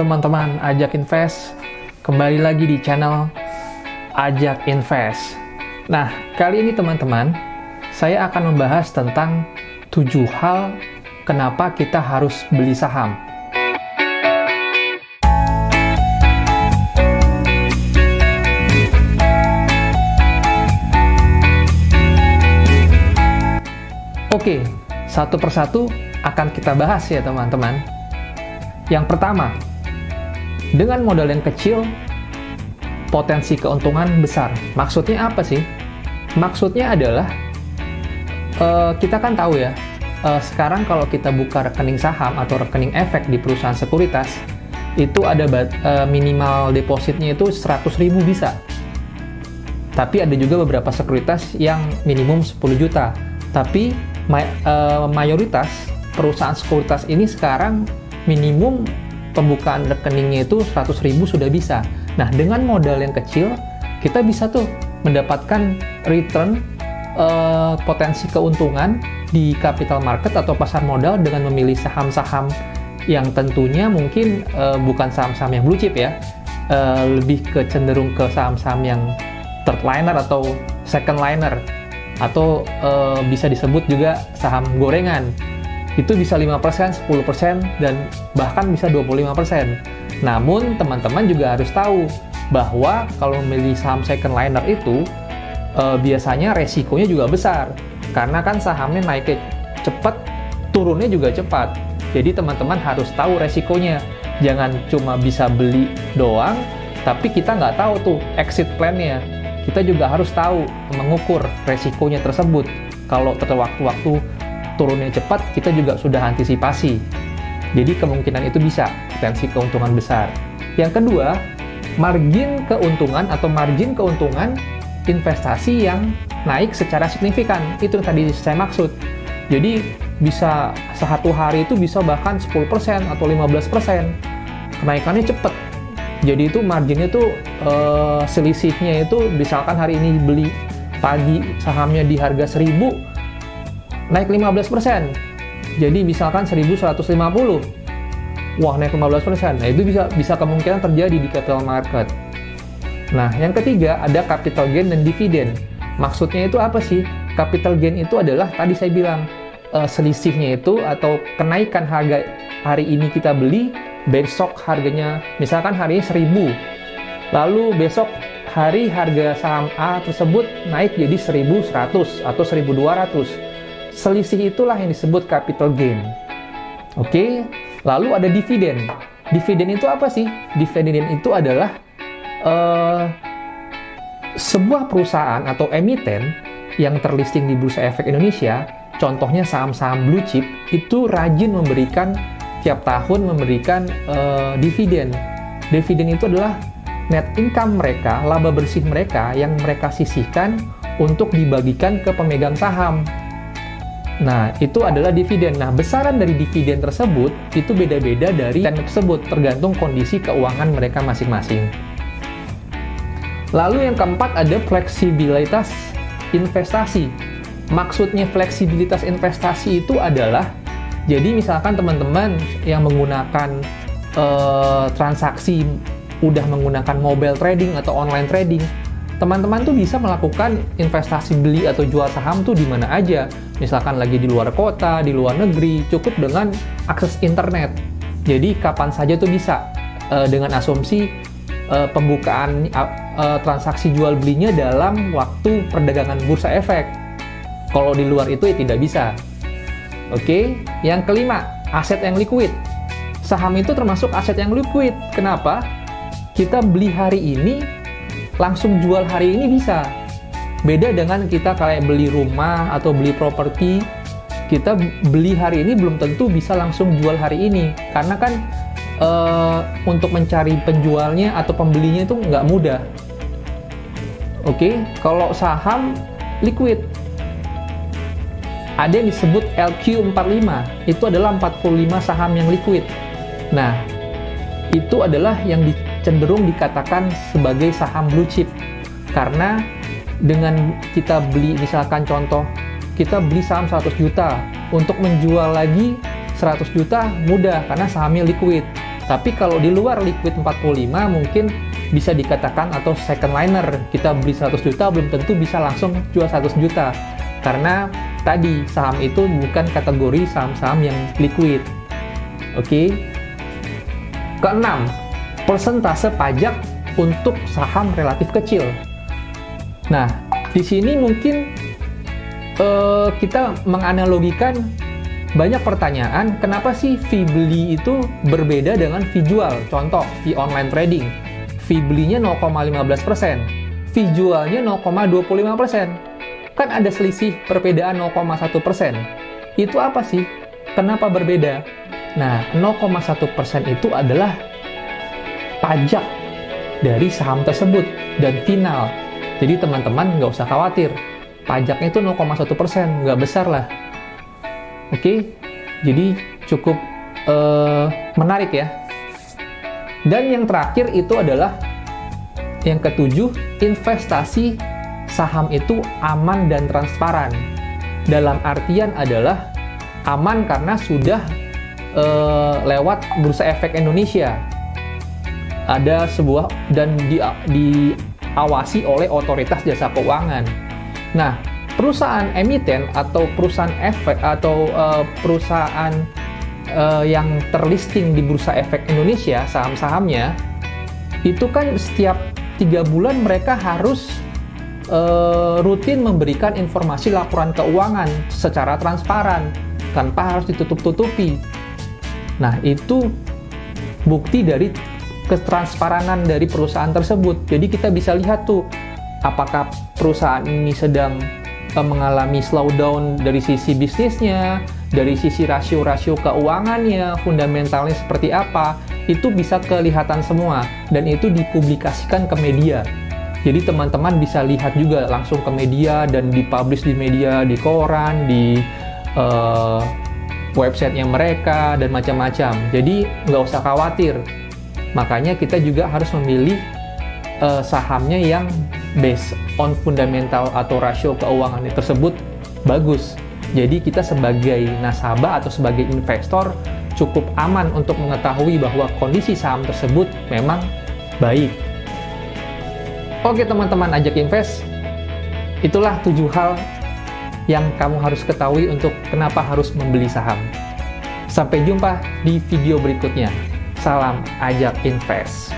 teman-teman Ajak Invest, kembali lagi di channel Ajak Invest. Nah, kali ini teman-teman, saya akan membahas tentang 7 hal kenapa kita harus beli saham. Oke, satu persatu akan kita bahas ya teman-teman. Yang pertama, dengan modal yang kecil, potensi keuntungan besar. Maksudnya apa sih? Maksudnya adalah, kita kan tahu ya, sekarang kalau kita buka rekening saham atau rekening efek di perusahaan sekuritas, itu ada minimal depositnya itu 100.000 bisa. Tapi ada juga beberapa sekuritas yang minimum 10 juta. Tapi mayoritas perusahaan sekuritas ini sekarang minimum pembukaan rekeningnya itu 100.000 sudah bisa. Nah, dengan modal yang kecil, kita bisa tuh mendapatkan return, potensi keuntungan di capital market atau pasar modal dengan memilih saham-saham yang tentunya mungkin bukan saham-saham yang blue chip ya, lebih cenderung ke saham-saham yang third liner atau second liner, atau bisa disebut juga saham gorengan. Itu bisa 5%, 10%, dan bahkan bisa 25%. Namun, teman-teman juga harus tahu bahwa kalau memilih saham second liner itu, biasanya resikonya juga besar. Karena kan sahamnya naiknya cepat, turunnya juga cepat. Jadi, teman-teman harus tahu resikonya. Jangan cuma bisa beli doang, tapi kita nggak tahu tuh exit plan-nya. Kita juga harus tahu, mengukur resikonya tersebut. Kalau waktu-waktu turunnya cepat, kita juga sudah antisipasi. Jadi kemungkinan itu bisa, potensi keuntungan besar. Yang kedua, margin keuntungan atau margin keuntungan investasi yang naik secara signifikan. Itu yang tadi saya maksud. Jadi bisa satu hari itu bisa bahkan 10% atau 15%. Kenaikannya cepat. Jadi itu marginnya tuh selisihnya itu misalkan hari ini beli pagi sahamnya di harga 1.000, naik 15%. Jadi misalkan 1.150. Wah, naik 15%. Nah, itu bisa kemungkinan terjadi di capital market. Nah, yang ketiga ada capital gain dan dividen. Maksudnya itu apa sih? Capital gain itu adalah tadi saya bilang selisihnya itu atau kenaikan harga hari ini kita beli, besok harganya misalkan hari ini 1.000. Lalu besok hari harga saham A tersebut naik jadi 1.100 atau 1.200. Selisih itulah yang disebut capital gain. Oke, lalu ada dividen. Dividen itu apa sih? Dividen itu adalah sebuah perusahaan atau emiten yang terlisting di Bursa Efek Indonesia, contohnya saham-saham blue chip, itu rajin memberikan tiap tahun memberikan dividen. Dividen itu adalah net income mereka, laba bersih mereka yang mereka sisihkan untuk dibagikan ke pemegang saham. Nah, itu adalah dividen. Nah, besaran dari dividen tersebut itu beda-beda dari emiten tersebut, tergantung kondisi keuangan mereka masing-masing. Lalu yang keempat ada fleksibilitas investasi. Maksudnya fleksibilitas investasi itu adalah, jadi misalkan teman-teman yang menggunakan transaksi, udah menggunakan mobile trading atau online trading, teman-teman tuh bisa melakukan investasi beli atau jual saham tuh di mana aja. Misalkan lagi di luar kota, di luar negeri, cukup dengan akses internet. Jadi kapan saja tuh bisa, dengan asumsi pembukaan transaksi jual belinya dalam waktu perdagangan bursa efek. Kalau di luar itu ya tidak bisa. Oke, yang kelima, aset yang liquid. Saham itu termasuk aset yang liquid. Kenapa? Kita beli hari ini, langsung jual hari ini bisa. Beda dengan kita kayak beli rumah atau beli properti, kita beli hari ini belum tentu bisa langsung jual hari ini. Karena kan untuk mencari penjualnya atau pembelinya itu nggak mudah. Oke, kalau saham liquid, ada yang disebut LQ45, itu adalah 45 saham yang liquid. Nah, itu adalah yang cenderung dikatakan sebagai saham blue chip. Karena dengan kita beli, misalkan contoh, kita beli saham 100 juta, untuk menjual lagi 100 juta mudah karena sahamnya liquid. Tapi kalau di luar liquid 45 mungkin bisa dikatakan atau second liner. Kita beli 100 juta belum tentu bisa langsung jual 100 juta. Karena tadi saham itu bukan kategori saham-saham yang liquid. Oke. Keenam, persentase pajak untuk saham relatif kecil. Nah, di sini mungkin kita menganalogikan banyak pertanyaan, kenapa sih fee beli itu berbeda dengan fee jual? Contoh, fee online trading. Fee belinya 0,15%, fee jualnya 0,25%. Kan ada selisih perbedaan 0,1%. Itu apa sih? Kenapa berbeda? Nah, 0,1% itu adalah pajak dari saham tersebut dan final. Jadi teman-teman nggak usah khawatir. Pajaknya itu 0,1%, nggak besar lah. Oke, jadi cukup menarik ya. Dan yang terakhir itu adalah yang ketujuh, investasi saham itu aman dan transparan. Dalam artian adalah aman karena sudah lewat Bursa Efek Indonesia. Ada sebuah dan diawasi oleh otoritas jasa keuangan. Nah, perusahaan emiten atau perusahaan efek atau perusahaan yang terlisting di Bursa Efek Indonesia, saham-sahamnya itu kan setiap 3 bulan mereka harus rutin memberikan informasi laporan keuangan secara transparan tanpa harus ditutup-tutupi. Nah, itu bukti dari ketransparanan dari perusahaan tersebut. Jadi kita bisa lihat tuh apakah perusahaan ini sedang mengalami slowdown dari sisi bisnisnya, dari sisi rasio-rasio keuangannya, fundamentalnya seperti apa, itu bisa kelihatan semua, dan itu dipublikasikan ke media. Jadi teman-teman bisa lihat juga langsung ke media dan dipublish di media, di koran, di websitenya mereka, dan macam-macam. Jadi nggak usah khawatir. Makanya kita juga harus memilih sahamnya yang based on fundamental atau rasio keuangan tersebut bagus. Jadi kita sebagai nasabah atau sebagai investor cukup aman untuk mengetahui bahwa kondisi saham tersebut memang baik. Oke teman-teman Ajak Invest, itulah 7 hal yang kamu harus ketahui untuk kenapa harus membeli saham. Sampai jumpa di video berikutnya. Salam Ajak Invest.